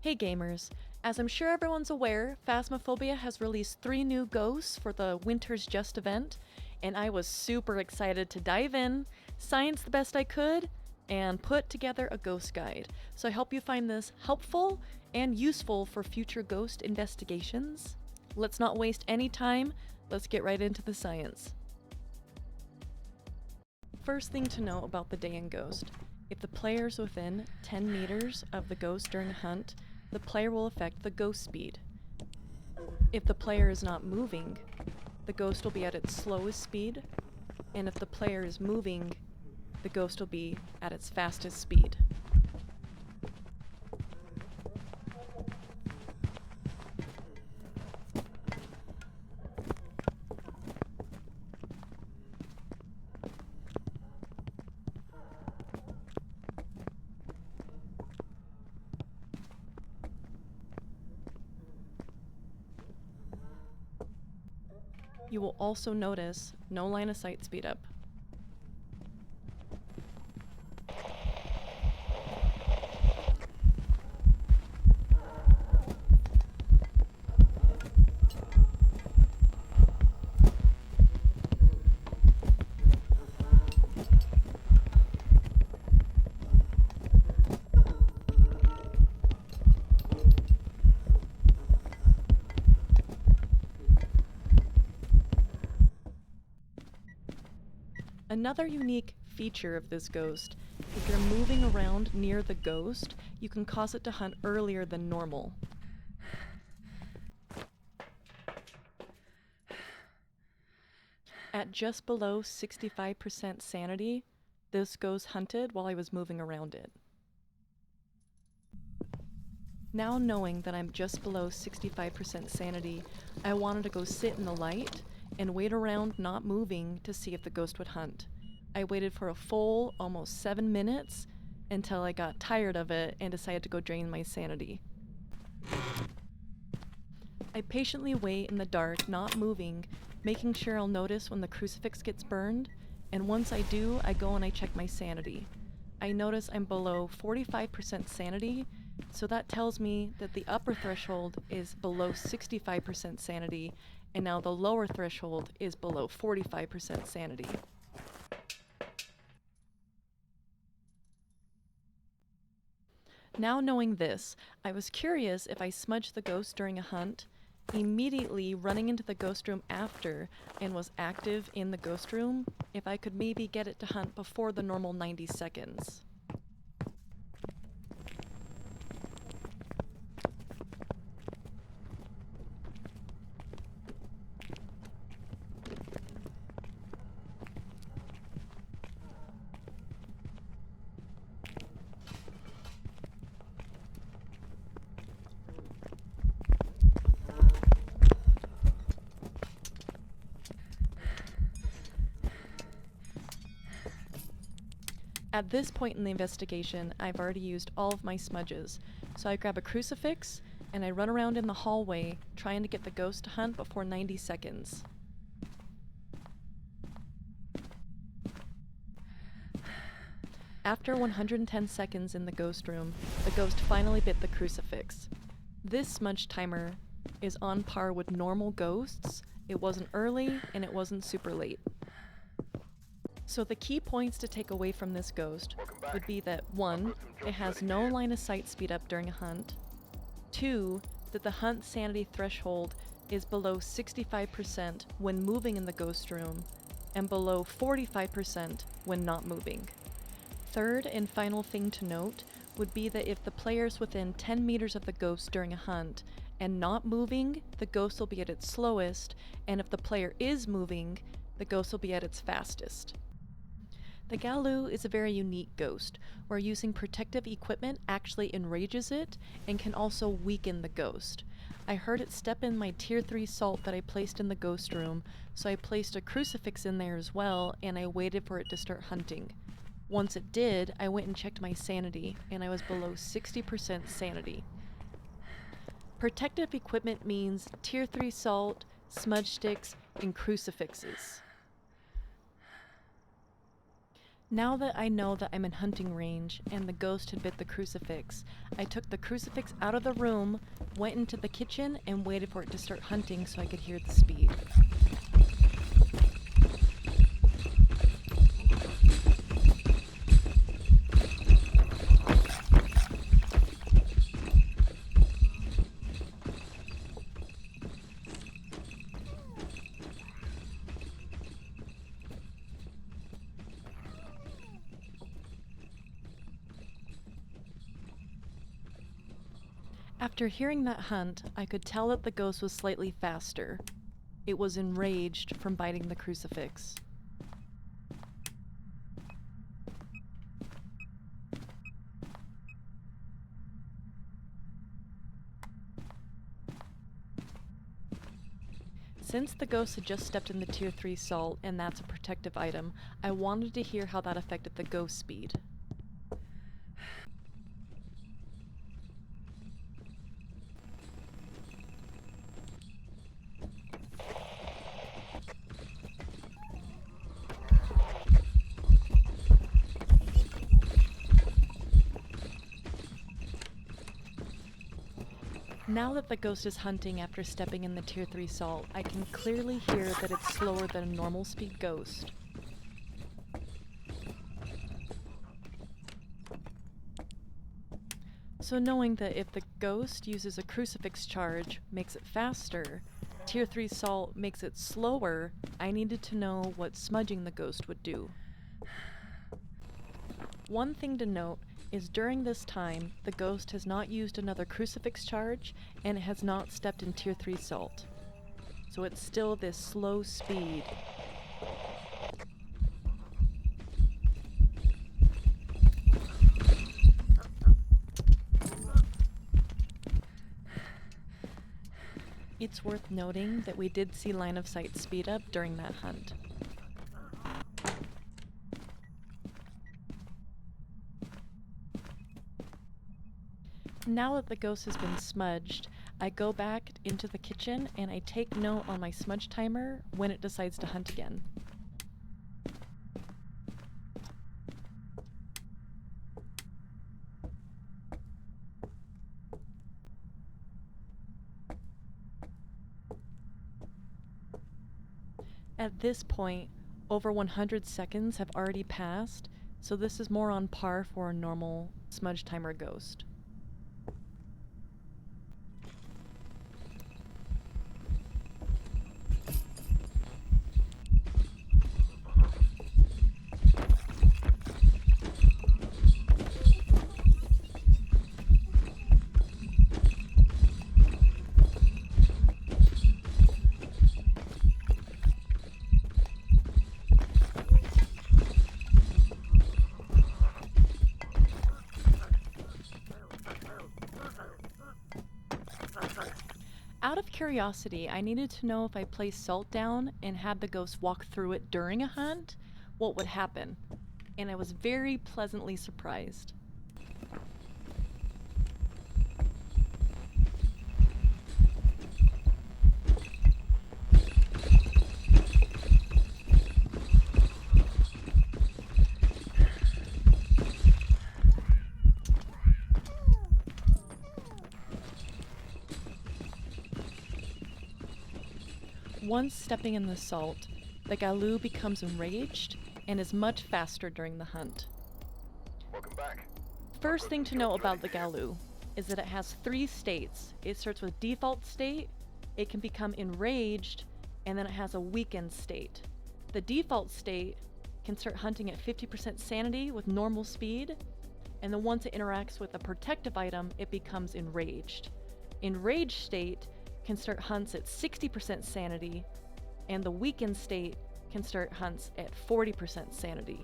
Hey gamers, as I'm sure everyone's aware, Phasmophobia has released 3 new ghosts for the Winter's Just event, and I was super excited to dive in, science the best I could, and put together a ghost guide. So I hope you find this helpful and useful for future ghost investigations. Let's not waste any time, let's get right into the science. First thing to know about the Dayan ghost. If the player is within 10 meters of the ghost during a hunt, the player will affect the ghost speed. If the player is not moving, the ghost will be at its slowest speed, and if the player is moving, the ghost will be at its fastest speed. You will also notice no line of sight speed up. Another unique feature of this ghost, if you're moving around near the ghost, you can cause it to hunt earlier than normal. At just below 65% sanity, this ghost hunted while I was moving around it. Now knowing that I'm just below 65% sanity, I wanted to go sit in the light and wait around not moving to see if the ghost would hunt. I waited for a full almost 7 minutes until I got tired of it and decided to go drain my sanity. I patiently wait in the dark, not moving, making sure I'll notice when the crucifix gets burned, and once I do, I go and I check my sanity. I notice I'm below 45% sanity, so that tells me that the upper threshold is below 65% sanity, and now the lower threshold is below 45% sanity. Now knowing this, I was curious if I smudged the ghost during a hunt, immediately running into the ghost room after and was active in the ghost room, if I could maybe get it to hunt before the normal 90 seconds. At this point in the investigation, I've already used all of my smudges, so I grab a crucifix and I run around in the hallway trying to get the ghost to hunt before 90 seconds. After 110 seconds in the ghost room, the ghost finally bit the crucifix. This smudge timer is on par with normal ghosts. It wasn't early and it wasn't super late. So the key points to take away from this ghost would be that 1, it has no line of sight speed up during a hunt, 2, that the hunt sanity threshold is below 65% when moving in the ghost room, and below 45% when not moving. Third and final thing to note would be that if the player is within 10 meters of the ghost during a hunt and not moving, the ghost will be at its slowest, and if the player is moving, the ghost will be at its fastest. The Gallu is a very unique ghost, where using protective equipment actually enrages it and can also weaken the ghost. I heard it step in my tier 3 salt that I placed in the ghost room, so I placed a crucifix in there as well, and I waited for it to start hunting. Once it did, I went and checked my sanity, and I was below 60% sanity. Protective equipment means tier 3 salt, smudge sticks, and crucifixes. Now that I know that I'm in hunting range and the ghost had bit the crucifix, I took the crucifix out of the room, went into the kitchen, and waited for it to start hunting so I could hear the speed. After hearing that hunt, I could tell that the ghost was slightly faster. It was enraged from biting the crucifix. Since the ghost had just stepped in the Tier 3 salt, and that's a protective item, I wanted to hear how that affected the ghost speed. Now that the ghost is hunting after stepping in the Tier 3 salt, I can clearly hear that it's slower than a normal speed ghost. So knowing that if the ghost uses a crucifix charge makes it faster, Tier 3 salt makes it slower, I needed to know what smudging the ghost would do. One thing to note is during this time, the ghost has not used another crucifix charge, and it has not stepped in Tier 3 salt. So it's still this slow speed. It's worth noting that we did see line of sight speed up during that hunt. Now that the ghost has been smudged, I go back into the kitchen and I take note on my smudge timer when it decides to hunt again. At this point, over 100 seconds have already passed, so this is more on par for a normal smudge timer ghost. Out of curiosity, I needed to know if I placed salt down and had the ghost walk through it during a hunt, what would happen. And I was very pleasantly surprised. Once stepping in the salt, the Gallu becomes enraged and is much faster during the hunt. Welcome back. First thing to know about the Gallu is that it has 3 states. It starts with default state, it can become enraged, and then it has a weakened state. The default state can start hunting at 50% sanity with normal speed, and then once it interacts with a protective item, it becomes enraged. Enraged state can start hunts at 60% sanity, and the weakened state can start hunts at 40% sanity.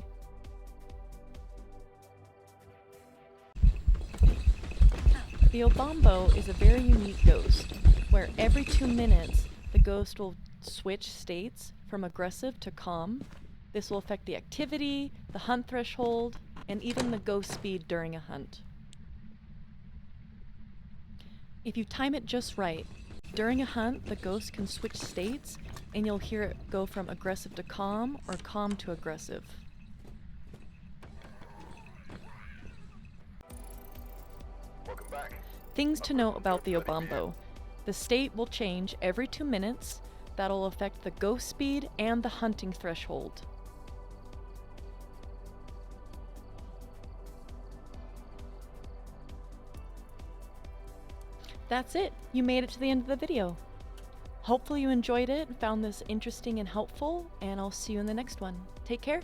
The Obambo is a very unique ghost, where every 2 minutes the ghost will switch states from aggressive to calm. This will affect the activity, the hunt threshold, and even the ghost speed during a hunt. If you time it just right, during a hunt, the ghost can switch states, and you'll hear it go from aggressive to calm or calm to aggressive. Things to note about the Obambo. The state will change every 2 minutes. That'll affect the ghost speed and the hunting threshold. That's it. You made it to the end of the video. Hopefully you enjoyed it, found this interesting and helpful, and I'll see you in the next one. Take care.